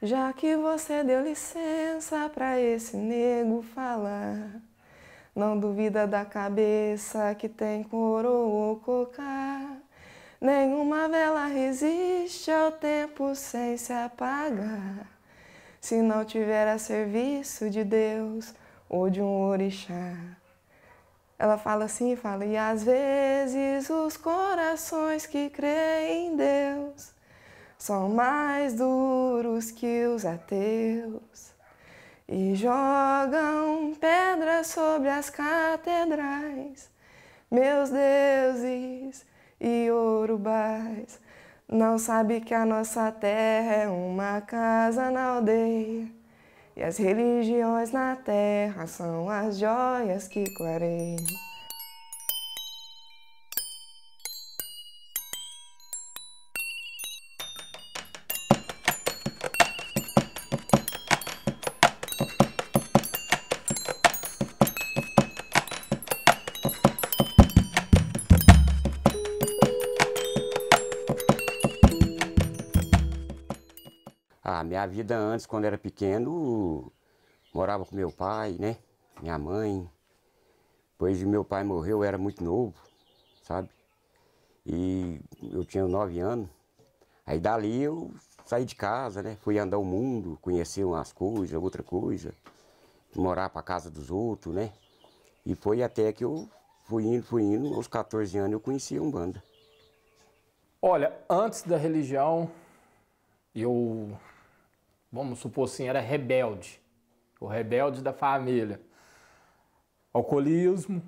Já que você deu licença pra esse nego falar, não duvida da cabeça que tem coroa ou cocá. Nenhuma vela resiste ao tempo sem se apagar, se não tiver a serviço de Deus ou de um orixá. Ela fala assim, fala, e às vezes os corações que creem em Deus são mais duros que os ateus e jogam pedras sobre as catedrais. Meus deuses e urubais não sabe que a nossa terra é uma casa na aldeia e as religiões na terra são as joias que clareiam. Minha vida antes, quando era pequeno, morava com meu pai, né? Minha mãe. Depois de meu pai morreu, eu era muito novo, sabe? E eu tinha 9 anos. Aí dali eu saí de casa, né? Fui andar o mundo, conhecer umas coisas, outra coisa. Morar para casa dos outros, né? E foi até que eu fui indo. Aos 14 anos eu conheci a Umbanda. Olha, antes da religião, eu, vamos supor assim, era rebelde. O rebelde da família. Alcoolismo,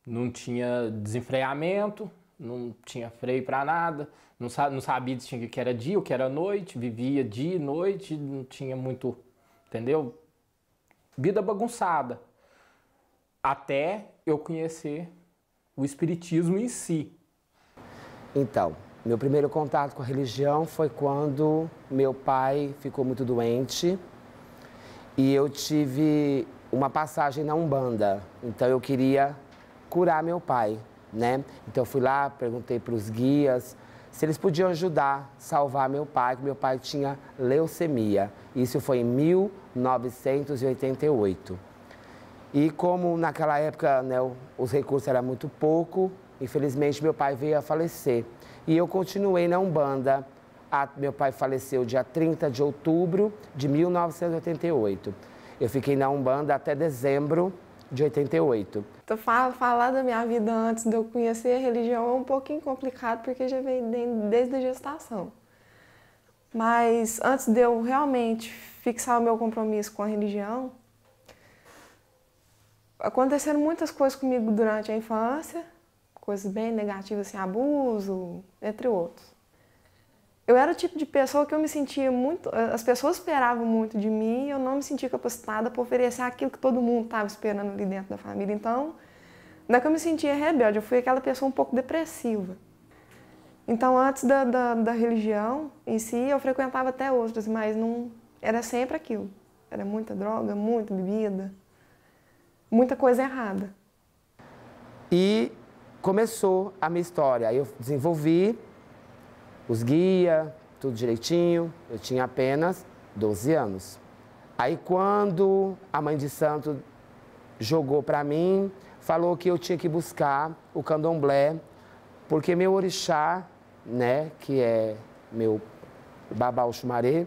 não tinha desenfreamento, não tinha freio para nada, não sabia distinguir o que era dia, o que era noite, vivia dia e noite, não tinha muito, entendeu? Vida bagunçada. Até eu conhecer o espiritismo em si. Então, meu primeiro contato com a religião foi quando meu pai ficou muito doente e eu tive uma passagem na Umbanda. Então eu queria curar meu pai, né? Então eu fui lá, perguntei para os guias se eles podiam ajudar a salvar meu pai, que meu pai tinha leucemia. Isso foi em 1988. E como naquela época, né, os recursos eram muito pouco, infelizmente meu pai veio a falecer. E eu continuei na Umbanda. Meu pai faleceu dia 30 de outubro de 1988. Eu fiquei na Umbanda até dezembro de 88. Falar da minha vida antes de eu conhecer a religião é um pouquinho complicado, porque já vem desde a gestação. Mas antes de eu realmente fixar o meu compromisso com a religião, aconteceram muitas coisas comigo durante a infância, coisas bem negativas, assim, abuso, entre outros. Eu era o tipo de pessoa que eu me sentia muito... As pessoas esperavam muito de mim e eu não me sentia capacitada para oferecer aquilo que todo mundo estava esperando ali dentro da família. Então, não é que eu me sentia rebelde, eu fui aquela pessoa um pouco depressiva. Então, antes da religião em si, eu frequentava até outras, mas não era sempre aquilo. Era muita droga, muita bebida, muita coisa errada. E começou a minha história. Aí eu desenvolvi os guias, tudo direitinho. Eu tinha apenas 12 anos. Aí quando a mãe de santo jogou para mim, falou que eu tinha que buscar o candomblé, porque meu orixá, né, que é meu babá Oxumaré,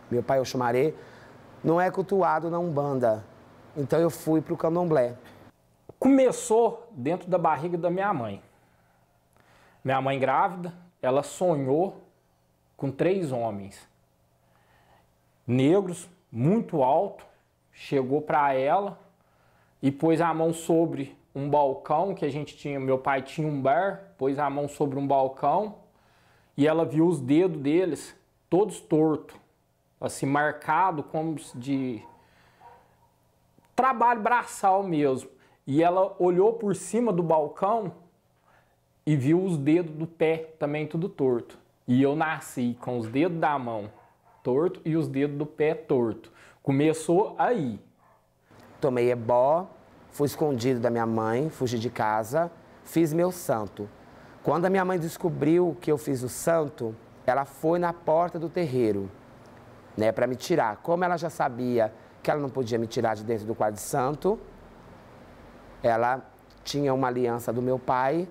meu pai Oxumaré, não é cultuado na Umbanda. Então eu fui para o candomblé. Começou dentro da barriga da minha mãe. Minha mãe grávida, ela sonhou com 3 homens negros, muito alto, chegou para ela e pôs a mão sobre um balcão que a gente tinha, meu pai tinha um bar, pôs a mão sobre um balcão e ela viu os dedos deles todos tortos, assim, marcado como de trabalho braçal mesmo. E ela olhou por cima do balcão e viu os dedos do pé também tudo torto. E eu nasci com os dedos da mão torto e os dedos do pé torto. Começou aí. Tomei ebó, fui escondido da minha mãe, fugi de casa, fiz meu santo. Quando a minha mãe descobriu que eu fiz o santo, ela foi na porta do terreiro. né, para me tirar. Como ela já sabia que ela não podia me tirar de dentro do quarto santo, ela tinha uma aliança do meu pai,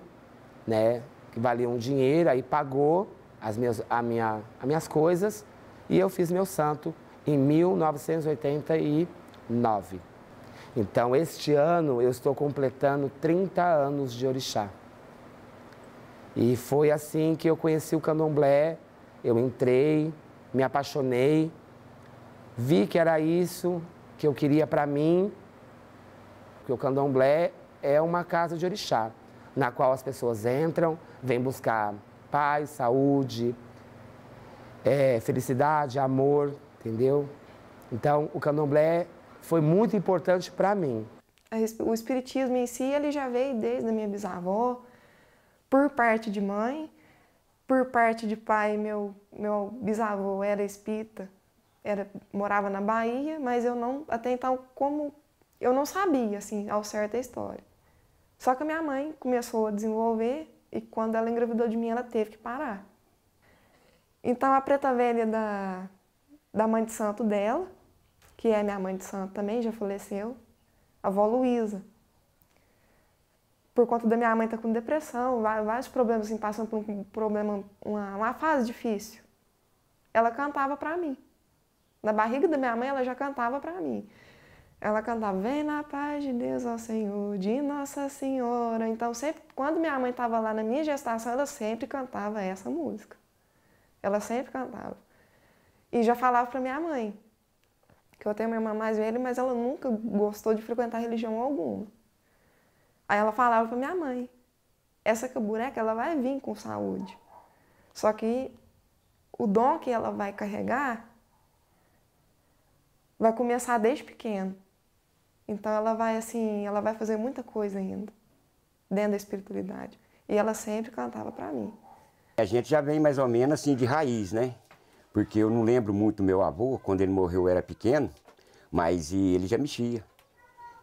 né, que valia um dinheiro, aí pagou as minhas coisas e eu fiz meu santo em 1989. Então, este ano eu estou completando 30 anos de orixá. E foi assim que eu conheci o candomblé, eu entrei, me apaixonei, vi que era isso que eu queria para mim, porque o candomblé é uma casa de orixá, na qual as pessoas entram, vêm buscar paz, saúde, felicidade, amor, entendeu? Então, o candomblé foi muito importante para mim. O espiritismo em si, ele já veio desde a minha bisavó, por parte de mãe, por parte de pai, meu bisavô era espírita, morava na Bahia, mas até então, eu não sabia, assim, ao certo a história. Só que a minha mãe começou a desenvolver e quando ela engravidou de mim, ela teve que parar. Então, a preta velha da mãe de santo dela, que é minha mãe de santo também, já faleceu, a avó Luísa. Por conta da minha mãe estar com depressão, vários problemas, assim, passando por um problema, uma fase difícil. Ela cantava para mim. Na barriga da minha mãe, ela já cantava para mim. Ela cantava, vem na paz de Deus, ó Senhor, de Nossa Senhora. Então, sempre, quando minha mãe estava lá na minha gestação, ela sempre cantava essa música. Ela sempre cantava. E já falava para minha mãe, que eu tenho uma irmã mais velha, mas ela nunca gostou de frequentar religião alguma. Aí ela falava para minha mãe, essa cabureca, ela vai vir com saúde. Só que o dom que ela vai carregar vai começar desde pequeno. Então ela vai fazer muita coisa ainda, dentro da espiritualidade. E ela sempre cantava para mim. A gente já vem mais ou menos assim de raiz, né? Porque eu não lembro muito do meu avô, quando ele morreu eu era pequeno, mas ele já mexia.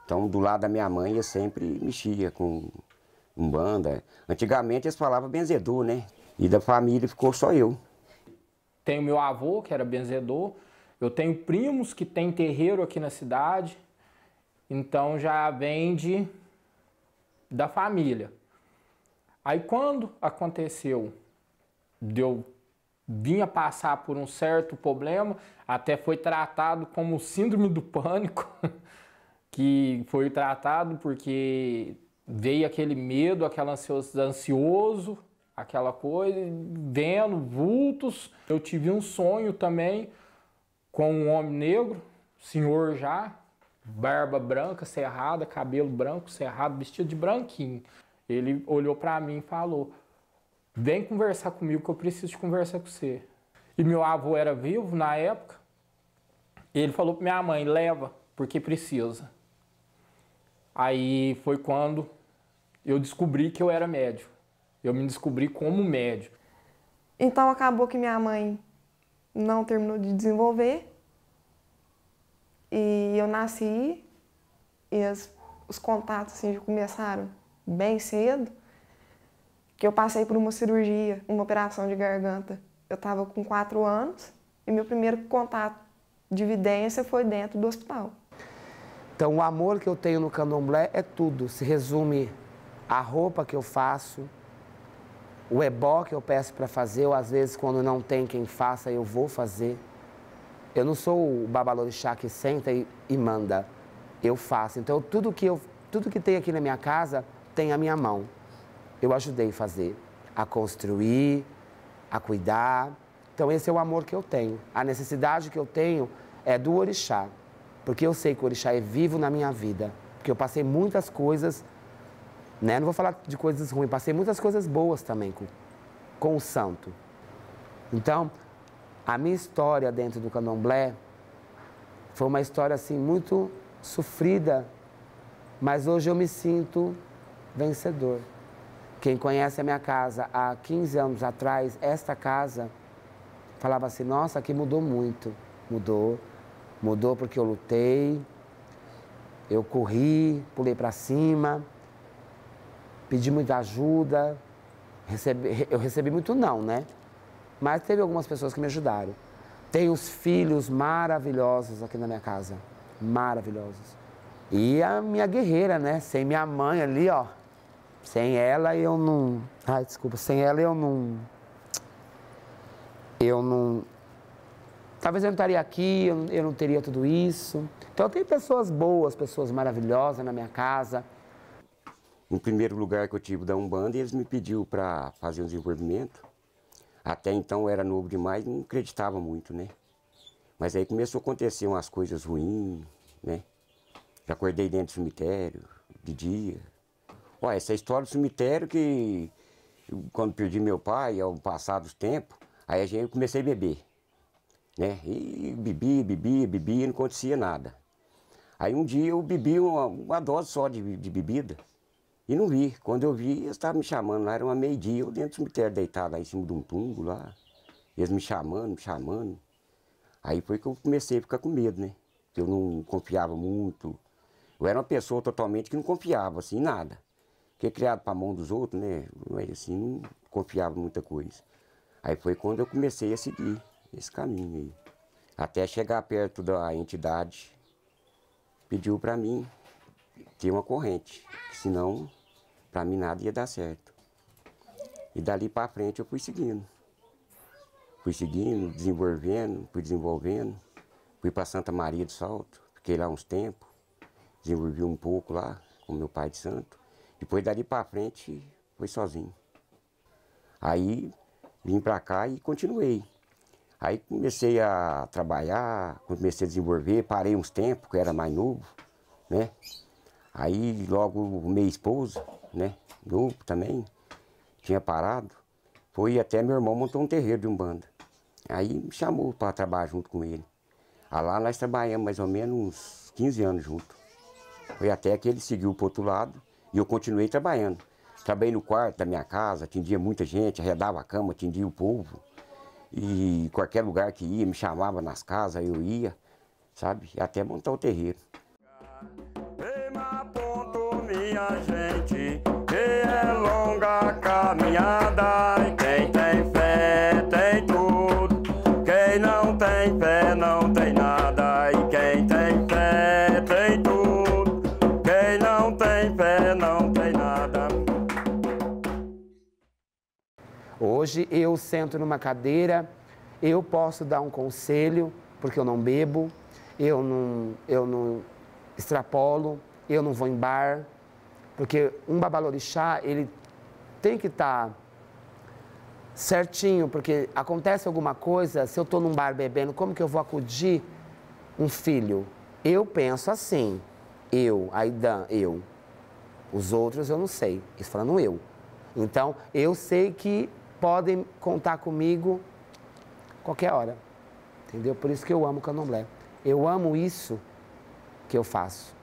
Então, do lado da minha mãe, eu sempre mexia com umbanda. Antigamente eles falavam benzedor, né? E da família ficou só eu. Tenho meu avô, que era benzedor. Eu tenho primos que têm terreiro aqui na cidade. Então, já vem da família. Aí, quando aconteceu de eu vinha passar por um certo problema, até foi tratado como síndrome do pânico, que foi tratado porque veio aquele medo, aquela ansioso, aquela coisa, vendo vultos. Eu tive um sonho também com um homem negro, senhor já, barba branca, cerrada, cabelo branco, cerrado, vestido de branquinho. Ele olhou para mim e falou, vem conversar comigo que eu preciso de conversar com você. E meu avô era vivo na época. Ele falou para minha mãe, leva, porque precisa. Aí foi quando eu descobri que eu era médium. Eu me descobri como médium. Então acabou que minha mãe não terminou de desenvolver. E eu nasci e os contatos assim, já começaram bem cedo. Que eu passei por uma cirurgia, uma operação de garganta. Eu estava com 4 anos e meu primeiro contato de vidência foi dentro do hospital. Então, o amor que eu tenho no candomblé é tudo. Se resume a roupa que eu faço, o ebó que eu peço para fazer, ou às vezes quando não tem quem faça, eu vou fazer. Eu não sou o babalorixá que senta e manda, eu faço. Então, tudo que tem aqui na minha casa tem a minha mão. Eu ajudei a fazer, a construir, a cuidar. Então, esse é o amor que eu tenho. A necessidade que eu tenho é do orixá. Porque eu sei que o orixá é vivo na minha vida. Porque eu passei muitas coisas, né? Não vou falar de coisas ruins, passei muitas coisas boas também com o santo. Então, a minha história dentro do candomblé foi uma história assim muito sofrida, mas hoje eu me sinto vencedor. Quem conhece a minha casa há 15 anos atrás, esta casa, falava assim, nossa, aqui mudou muito. Mudou porque eu lutei, eu corri, pulei para cima, pedi muita ajuda, eu recebi muito não, né? Mas teve algumas pessoas que me ajudaram. Tenho os filhos maravilhosos aqui na minha casa, maravilhosos. E a minha guerreira, né? Sem minha mãe ali, ó. Sem ela eu não... Ai, desculpa. Sem ela eu não... Talvez eu não estaria aqui, eu não teria tudo isso. Então tem pessoas boas, pessoas maravilhosas na minha casa. No primeiro lugar que eu tive da Umbanda, eles me pediram para fazer um desenvolvimento. Até então eu era novo demais, não acreditava muito, né? Mas aí começou a acontecer umas coisas ruins, né? Já acordei dentro do cemitério, de dia. Olha, essa história do cemitério que quando perdi meu pai, ao passar dos tempos, aí eu comecei a beber, né? E bebia, não acontecia nada. Aí um dia eu bebi uma dose só de bebida e não vi. Quando eu vi, eles estavam me chamando lá, era uma meio-dia, eu dentro do cemitério deitado lá em cima de um túmulo lá. Eles me chamando. Aí foi que eu comecei a ficar com medo, né? Eu não confiava muito. Eu era uma pessoa totalmente que não confiava, assim, em nada. Porque criado para a mão dos outros, né? Mas assim, não confiava em muita coisa. Aí foi quando eu comecei a seguir esse caminho aí. Até chegar perto da entidade, pediu para mim ter uma corrente, senão para mim nada ia dar certo. E dali para frente eu fui seguindo. Fui desenvolvendo. Fui para Santa Maria do Salto, fiquei lá uns tempos, desenvolvi um pouco lá com meu pai de santo. Depois dali para frente foi sozinho. Aí vim para cá e continuei. Aí comecei a trabalhar, comecei a desenvolver, parei uns tempos, que eu era mais novo, né? Aí logo minha esposa, né, novo também, tinha parado, foi até meu irmão montou um terreiro de Umbanda. Aí me chamou para trabalhar junto com ele. Aí lá nós trabalhamos mais ou menos uns 15 anos juntos. Foi até que ele seguiu para o outro lado e eu continuei trabalhando. Trabalhei no quarto da minha casa, atendia muita gente, arredava a cama, atendia o povo. E qualquer lugar que ia, me chamava nas casas, eu ia, sabe? Até montar o terreiro. Minha gente, que é longa a caminhada, e quem tem fé tem tudo, quem não tem fé não tem nada, e quem tem fé tem tudo, quem não tem fé não tem nada. Hoje eu sento numa cadeira, eu posso dar um conselho, porque eu não bebo, eu não extrapolo, eu não vou em bar, porque um babalorixá, ele tem que estar certinho, porque acontece alguma coisa, se eu estou num bar bebendo, como que eu vou acudir um filho? Eu penso assim, Aidan, eu. Os outros eu não sei, isso falando eu. Então, eu sei que podem contar comigo qualquer hora, entendeu? Por isso que eu amo o candomblé. Eu amo isso que eu faço.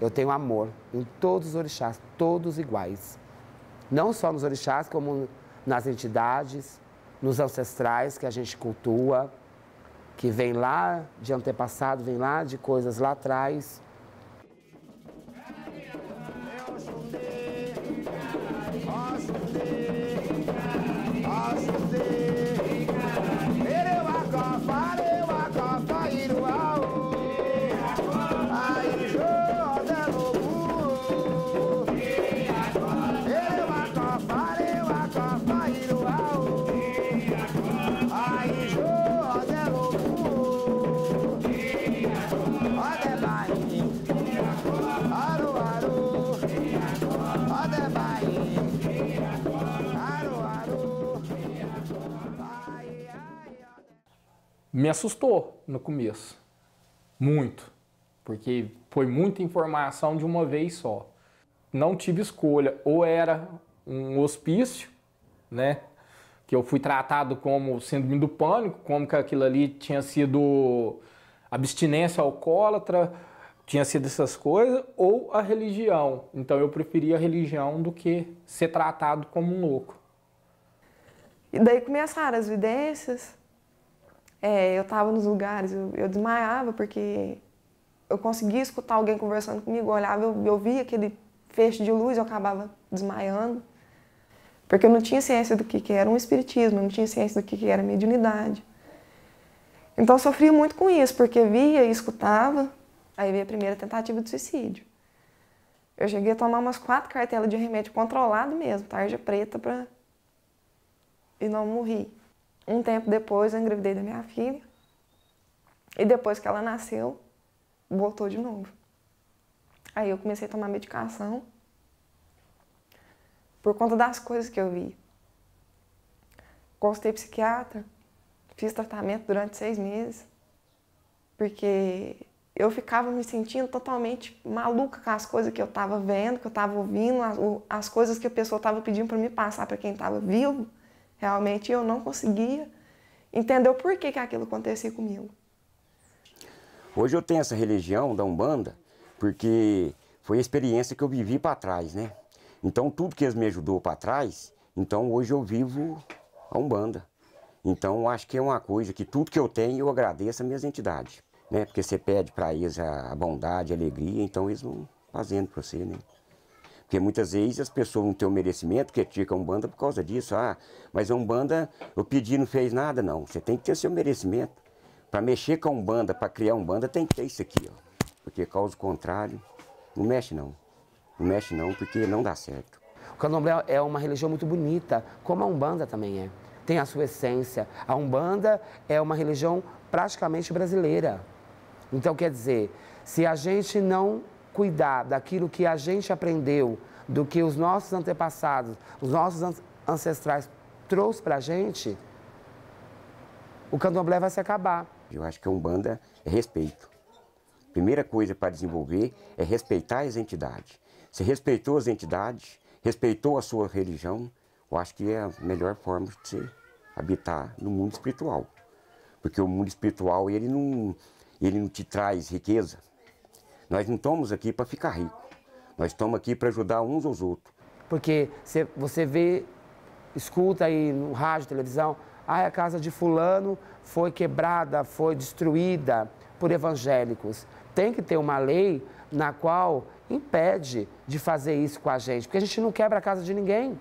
Eu tenho amor em todos os orixás, todos iguais. Não só nos orixás, como nas entidades, nos ancestrais que a gente cultua, que vem lá de antepassado, vem lá de coisas lá atrás. Me assustou no começo, muito, porque foi muita informação de uma vez só. Não tive escolha, ou era um hospício, né, que eu fui tratado como síndrome do pânico, como que aquilo ali tinha sido abstinência alcoólatra, tinha sido essas coisas, ou a religião. Então eu preferia a religião do que ser tratado como um louco. E daí começaram as vidências. Eu estava nos lugares, eu desmaiava porque eu conseguia escutar alguém conversando comigo, eu olhava, eu via aquele feixe de luz, eu acabava desmaiando. Porque eu não tinha ciência do que era um espiritismo, eu não tinha ciência do que era mediunidade. Então eu sofria muito com isso, porque via e escutava, aí veio a primeira tentativa de suicídio. Eu cheguei a tomar umas 4 cartelas de remédio controlado mesmo, tarja preta, e não morri. Um tempo depois eu engravidei da minha filha, e depois que ela nasceu, voltou de novo. Aí eu comecei a tomar medicação, por conta das coisas que eu vi. Consultei psiquiatra, fiz tratamento durante 6 meses, porque eu ficava me sentindo totalmente maluca com as coisas que eu estava vendo, que eu estava ouvindo, as coisas que a pessoa estava pedindo para me passar para quem estava vivo. Realmente eu não conseguia entender o porquê que aquilo acontecia comigo. Hoje eu tenho essa religião da Umbanda porque foi a experiência que eu vivi para trás, né? Então tudo que eles me ajudou para trás, então hoje eu vivo a Umbanda. Então acho que é uma coisa que tudo que eu tenho eu agradeço às minhas entidades, né? Porque você pede para eles a bondade, a alegria, então eles vão fazendo para você, né? Porque muitas vezes as pessoas não têm o merecimento, criticam a Umbanda por causa disso. Ah, mas a Umbanda, eu pedi não fez nada, não. Você tem que ter seu merecimento. Para mexer com a Umbanda, para criar a Umbanda, tem que ter isso aqui, ó. Porque caso contrário, não mexe não. Não mexe não, porque não dá certo. O Candomblé é uma religião muito bonita, como a Umbanda também é. Tem a sua essência. A Umbanda é uma religião praticamente brasileira. Então, quer dizer, se a gente não cuidar daquilo que a gente aprendeu, do que os nossos antepassados, os nossos ancestrais trouxeram para a gente, o Candomblé vai se acabar. Eu acho que a Umbanda é respeito. Primeira coisa para desenvolver é respeitar as entidades. Se respeitou as entidades, respeitou a sua religião, eu acho que é a melhor forma de você habitar no mundo espiritual. Porque o mundo espiritual, ele não te traz riqueza. Nós não estamos aqui para ficar rico. Nós estamos aqui para ajudar uns aos outros. Porque você vê, escuta aí no rádio, televisão, a casa de fulano foi quebrada, foi destruída por evangélicos. Tem que ter uma lei na qual impede de fazer isso com a gente, porque a gente não quebra a casa de ninguém.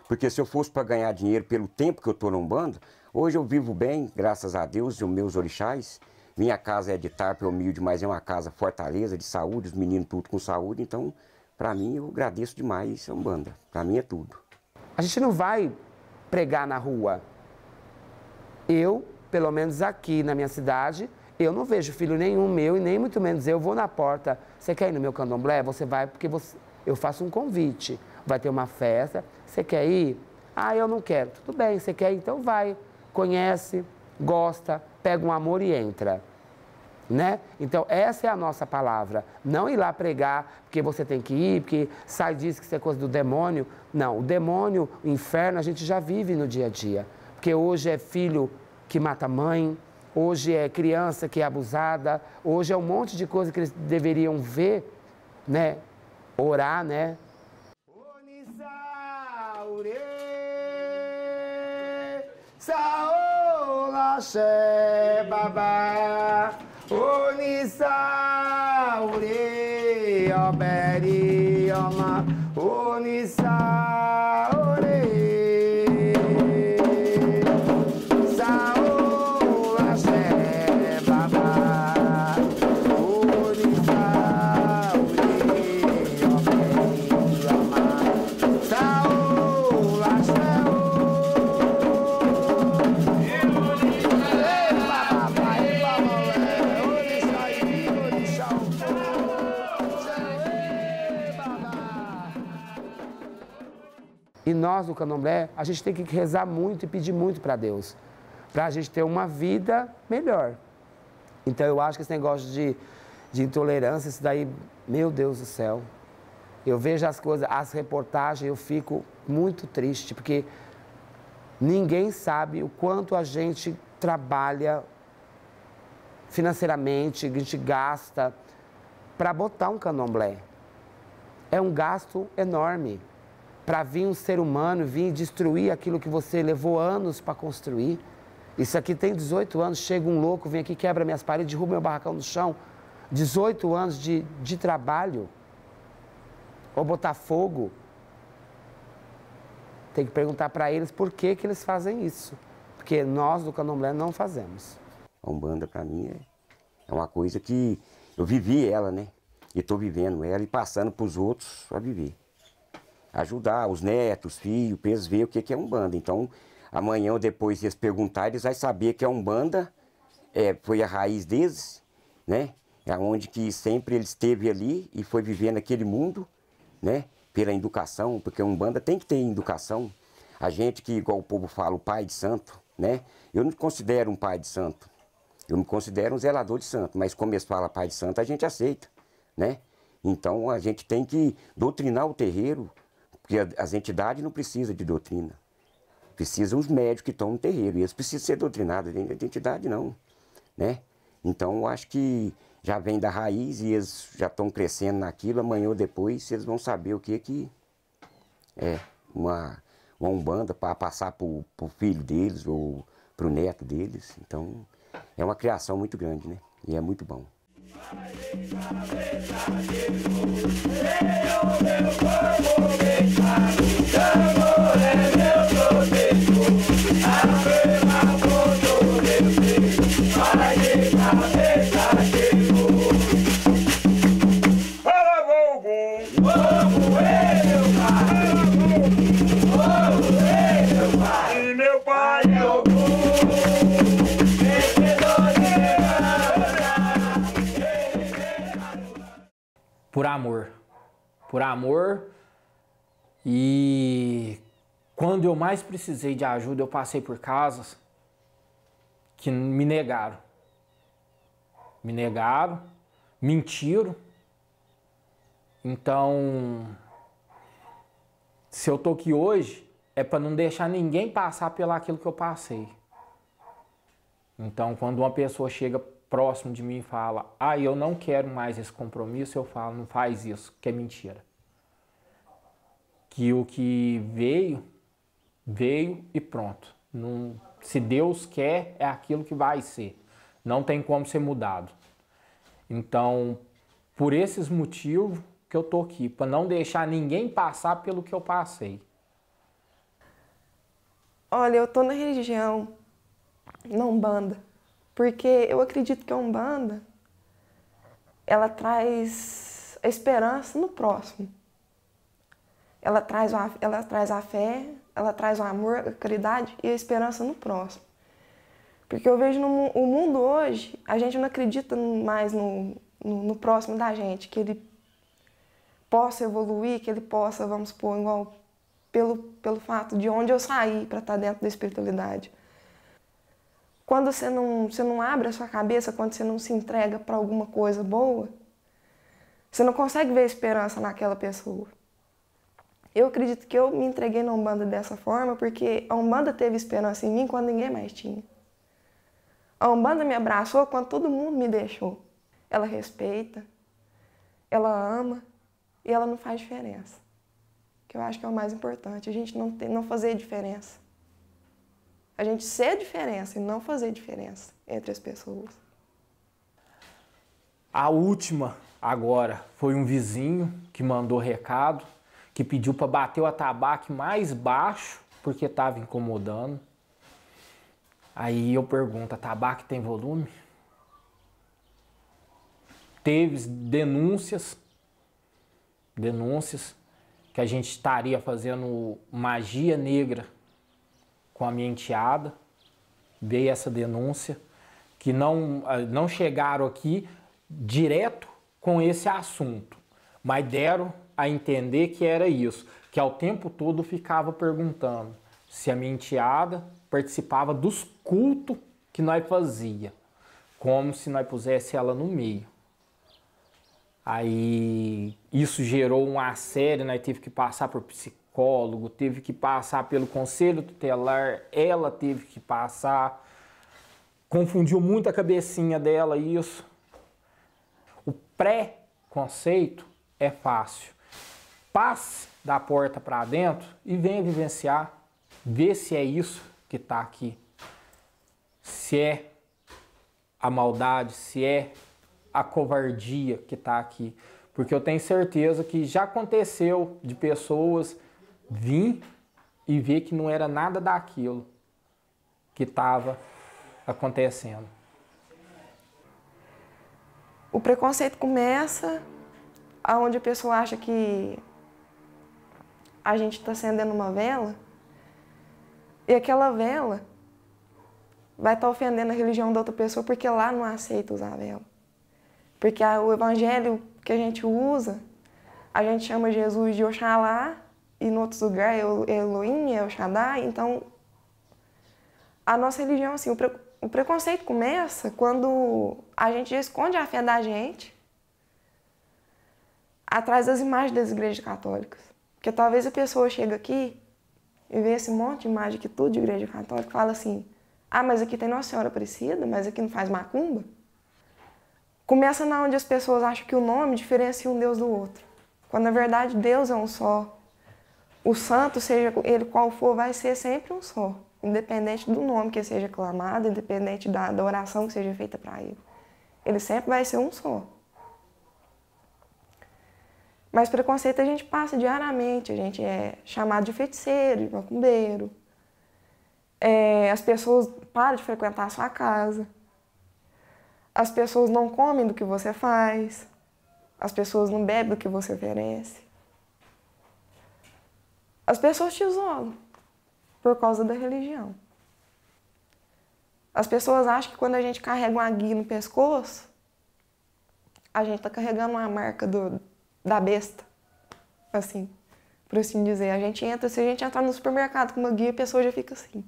Porque se eu fosse para ganhar dinheiro pelo tempo que eu estou na Umbanda, hoje eu vivo bem, graças a Deus e os meus orixás. Minha casa é de tarpa, é humilde, mas é uma casa fortaleza, de saúde, os meninos tudo com saúde. Então, para mim, eu agradeço demais a Umbanda. Para mim é tudo. A gente não vai pregar na rua. Eu, pelo menos aqui na minha cidade, eu não vejo filho nenhum meu e nem muito menos eu vou na porta. Você quer ir no meu candomblé? Você vai porque eu faço um convite. Vai ter uma festa. Você quer ir? Ah, eu não quero. Tudo bem, você quer ir? Então vai. Conhece, gosta, pega um amor e entra. Né? Então, essa é a nossa palavra. Não ir lá pregar porque você tem que ir, porque sai disso que isso é coisa do demônio. Não, o demônio, o inferno, a gente já vive no dia a dia. Porque hoje é filho que mata a mãe, hoje é criança que é abusada, hoje é um monte de coisa que eles deveriam ver, né? Orar, né? E nós, do Candomblé, a gente tem que rezar muito e pedir muito para Deus, para a gente ter uma vida melhor. Então, eu acho que esse negócio de intolerância, isso daí, meu Deus do céu. Eu vejo as coisas, as reportagens, eu fico muito triste, porque ninguém sabe o quanto a gente trabalha financeiramente, a gente gasta para botar um candomblé. É um gasto enorme. Para vir um ser humano, vir destruir aquilo que você levou anos para construir. Isso aqui tem 18 anos, chega um louco, vem aqui, quebra minhas paredes, derruba meu barracão no chão. 18 anos de trabalho. Ou botar fogo. Tem que perguntar para eles por que eles fazem isso. Porque nós do Candomblé não fazemos. A Umbanda para mim é uma coisa que eu vivi ela, né? E estou vivendo ela e passando para os outros a viver. Ajudar os netos, os filhos, para eles verem o que é Umbanda. Então, amanhã ou depois eles perguntarem, eles vão saber que a Umbanda foi a raiz deles, né? É onde que sempre ele esteve ali e foi vivendo aquele mundo, né? Pela educação, porque a Umbanda tem que ter educação. A gente que, igual o povo fala, o pai de santo, né? Eu não me considero um pai de santo. Eu me considero um zelador de santo, mas como eles falam pai de santo, a gente aceita, né? Então a gente tem que doutrinar o terreiro, porque as entidades não precisam de doutrina. Precisam os médios que estão no terreiro, e eles precisam ser doutrinados, a entidade não, né? Então eu acho que já vem da raiz e eles já estão crescendo naquilo, amanhã ou depois eles vão saber o que é uma Umbanda para passar para o filho deles ou para o neto deles. Então é uma criação muito grande, né? E é muito bom. Por amor. Por amor. E quando eu mais precisei de ajuda, eu passei por casas que me negaram. Me negaram, mentiram. Então, se eu tô aqui hoje, é para não deixar ninguém passar pelo aquilo que eu passei. Então, quando uma pessoa chega próximo de mim e fala, eu não quero mais esse compromisso, eu falo, não faz isso, que é mentira. Que o que veio, veio e pronto. Não, se Deus quer, é aquilo que vai ser. Não tem como ser mudado. Então, por esses motivos que eu tô aqui, para não deixar ninguém passar pelo que eu passei. Olha, eu tô na religião, na Umbanda, porque eu acredito que a Umbanda, ela traz a esperança no próximo. Ela traz a fé, ela traz o amor, a caridade e a esperança no próximo. Porque eu vejo o mundo hoje, a gente não acredita mais no próximo da gente, que ele possa evoluir, que ele possa, vamos supor, igual pelo fato de onde eu saí para estar dentro da espiritualidade. Quando você não abre a sua cabeça, quando você não se entrega para alguma coisa boa, você não consegue ver esperança naquela pessoa. Eu acredito que eu me entreguei na Umbanda dessa forma porque a Umbanda teve esperança em mim quando ninguém mais tinha. A Umbanda me abraçou quando todo mundo me deixou. Ela respeita, ela ama e ela não faz diferença. Que eu acho que é o mais importante, a gente não fazer diferença. A gente ser diferença e não fazer diferença entre as pessoas. A última agora foi um vizinho que mandou recado, que pediu para bater o atabaque mais baixo porque estava incomodando. Aí eu pergunto, atabaque tem volume? Teve denúncias que a gente estaria fazendo magia negra com a minha enteada. Veio essa denúncia, que não chegaram aqui direto com esse assunto, mas deram a entender que era isso, que ao tempo todo ficava perguntando se a minha enteada participava dos cultos que nós fazia, como se nós pusesse ela no meio. Aí isso gerou um assédio, nós tive que passar por psicólogo, teve que passar pelo conselho tutelar, ela teve que passar, confundiu muito a cabecinha dela isso. O pré-conceito é fácil. Passe da porta para dentro e venha vivenciar, ver se é isso que está aqui. Se é a maldade, se é a covardia que está aqui. Porque eu tenho certeza que já aconteceu de pessoas vir e ver que não era nada daquilo que estava acontecendo. O preconceito começa aonde a pessoa acha que a gente está acendendo uma vela e aquela vela vai estar ofendendo a religião da outra pessoa porque lá não aceita usar vela. Porque o evangelho que a gente usa, a gente chama Jesus de Oxalá e em outros lugares é Elohim, é Oxadá. Então, a nossa religião, assim, o preconceito começa quando a gente já esconde a fé da gente atrás das imagens das igrejas católicas. Porque talvez a pessoa chega aqui e vê esse monte de imagem aqui, tudo de igreja católica, e fala assim, ah, mas aqui tem Nossa Senhora Aparecida, mas aqui não faz macumba. Começa na onde as pessoas acham que o nome diferencia um Deus do outro. Quando na verdade Deus é um só. O santo, seja ele qual for, vai ser sempre um só. Independente do nome que seja clamado, independente da oração que seja feita para ele. Ele sempre vai ser um só. Mas preconceito a gente passa diariamente, a gente é chamado de feiticeiro, de macumbeiro. As pessoas param de frequentar a sua casa. As pessoas não comem do que você faz. As pessoas não bebem do que você oferece. As pessoas te isolam por causa da religião. As pessoas acham que quando a gente carrega uma guia no pescoço, a gente está carregando uma marca da besta, assim, por assim dizer. Se a gente entrar no supermercado com uma guia, a pessoa já fica assim.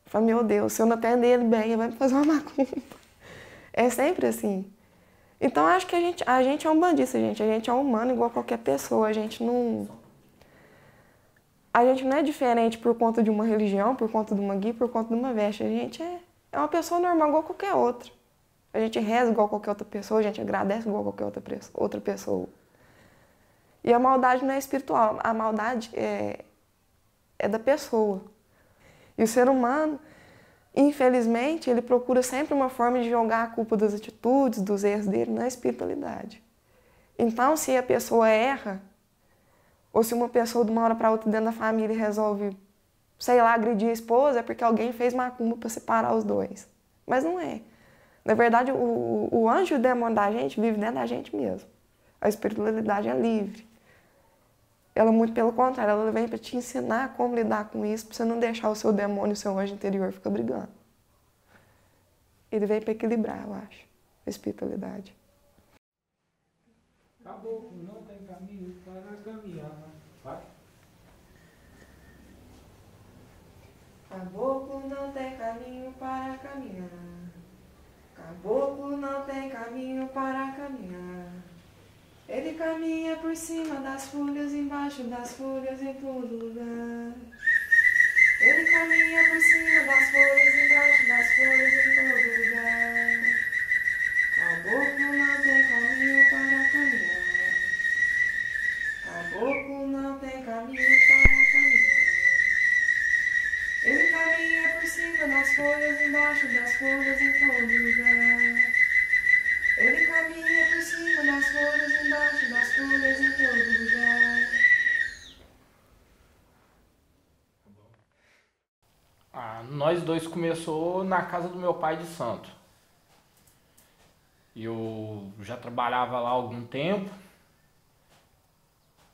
Fala, meu Deus, se eu não atender ele bem, ele vai me fazer uma macumba. É sempre assim. Então, acho que a gente é um bandista, gente. A gente é humano igual qualquer pessoa. A gente não é diferente por conta de uma religião, por conta de uma guia, por conta de uma veste. A gente é uma pessoa normal igual qualquer outra. A gente reza igual qualquer outra pessoa, a gente agradece igual qualquer outra pessoa. E a maldade não é espiritual, a maldade é da pessoa. E o ser humano, infelizmente, ele procura sempre uma forma de jogar a culpa das atitudes, dos erros dele na espiritualidade. Então, se a pessoa erra, ou se uma pessoa de uma hora para outra dentro da família resolve, sei lá, agredir a esposa, é porque alguém fez macumba para separar os dois. Mas não é. Na verdade, o anjo e o demônio da gente vive dentro da gente mesmo. A espiritualidade é livre. Ela, muito pelo contrário, ela vem para te ensinar como lidar com isso, para você não deixar o seu demônio e o seu anjo interior ficar brigando. Ele vem para equilibrar, eu acho, a espiritualidade. Caboclo não tem caminho para caminhar. Vai. Caboclo não tem caminho para caminhar. Caboclo não tem caminho para caminhar. Ele caminha por cima das folhas, embaixo das folhas, em todo lugar. Ele caminha por cima das folhas, embaixo das folhas, em todo lugar. Caboclo não tem caminho para caminhar. Caboclo não tem caminho para caminhar. Ele caminha por cima das folhas, embaixo das folhas, em todo lugar. Ele caminha por cima das folhas, embaixo das folhas, em todo lugar. Nós dois começou na casa do meu pai de santo. Eu já trabalhava lá há algum tempo.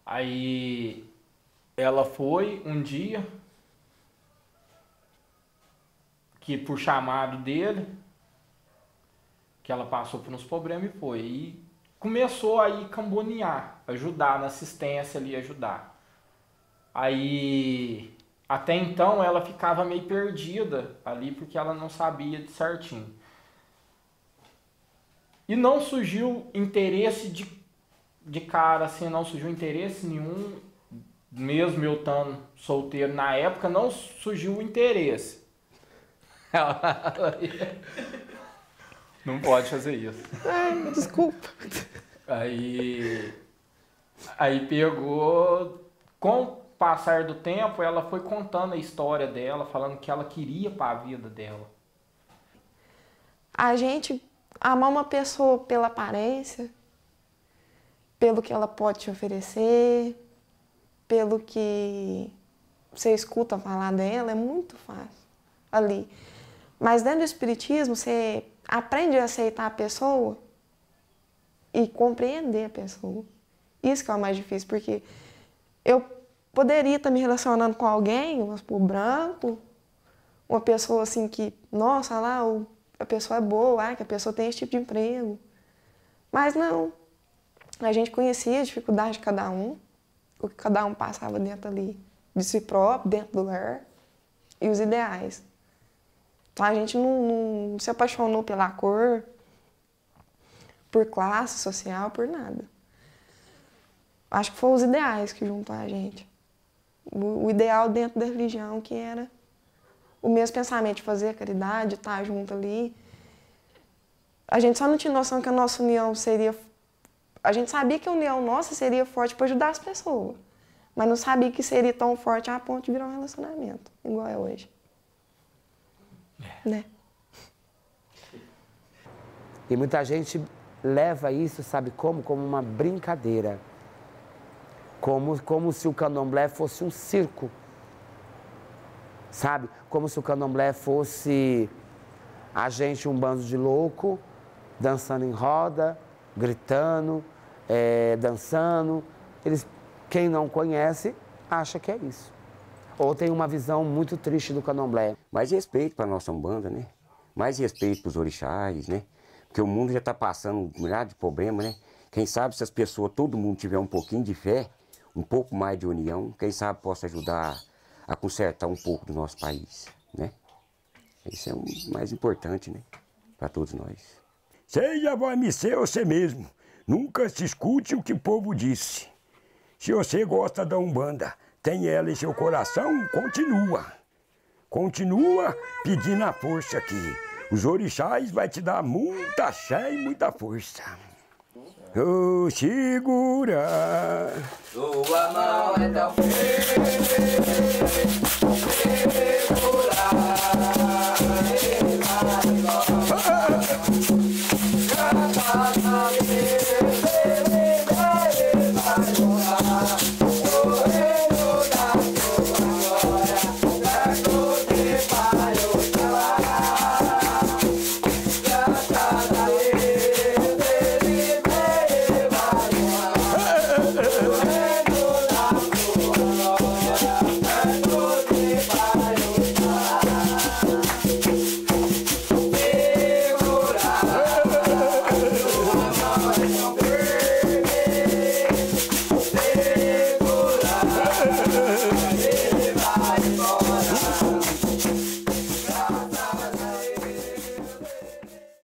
Aí ela foi um dia, que por chamado dele, que ela passou por uns problemas e foi. E começou aí cambonear, ajudar na assistência ali, ajudar. Aí, até então, ela ficava meio perdida ali, porque ela não sabia de certinho. E não surgiu interesse de cara, assim, não surgiu interesse nenhum, mesmo eu estando solteiro na época, não surgiu interesse. Não pode fazer isso. Ai, desculpa. Aí pegou, com o passar do tempo, ela foi contando a história dela, falando que ela queria para a vida dela. A gente amar uma pessoa pela aparência, pelo que ela pode te oferecer, pelo que você escuta falar dela, é muito fácil ali. Mas dentro do espiritismo, você aprende a aceitar a pessoa e compreender a pessoa. Isso que é o mais difícil, porque eu poderia estar me relacionando com alguém, vamos supor, branco, uma pessoa assim que, nossa, lá, a pessoa é boa, que a pessoa tem esse tipo de emprego. Mas não, a gente conhecia a dificuldade de cada um, o que cada um passava dentro ali, de si próprio, dentro do lar, e os ideais. Então a gente não se apaixonou pela cor, por classe social, por nada. Acho que foram os ideais que juntou a gente. O ideal dentro da religião, que era o mesmo pensamento de fazer a caridade, estar junto ali. A gente só não tinha noção que a nossa união seria... A gente sabia que a união nossa seria forte para ajudar as pessoas, mas não sabia que seria tão forte a ponto de virar um relacionamento, igual é hoje. Né? E muita gente leva isso, sabe como? Como uma brincadeira. Como se o candomblé fosse um circo. Sabe? Como se o candomblé fosse a gente, um bando de louco, dançando em roda, gritando, dançando. Quem não conhece, acha que é isso. Ou tem uma visão muito triste do candomblé. Mais respeito para a nossa Umbanda, né? Mais respeito para os orixás, né? Porque o mundo já está passando um milhar de problemas, né? Quem sabe se as pessoas, todo mundo tiver um pouquinho de fé, um pouco mais de união, quem sabe possa ajudar a consertar um pouco do nosso país, né? Isso é o mais importante, né? Para todos nós. Seja vai ser você mesmo. Nunca se escute o que o povo disse. Se você gosta da Umbanda, tem ela em seu coração, continua. Continua pedindo a força aqui. Os orixás vai te dar muita fé e muita força. Oh, segura. Sua mão é tão firme.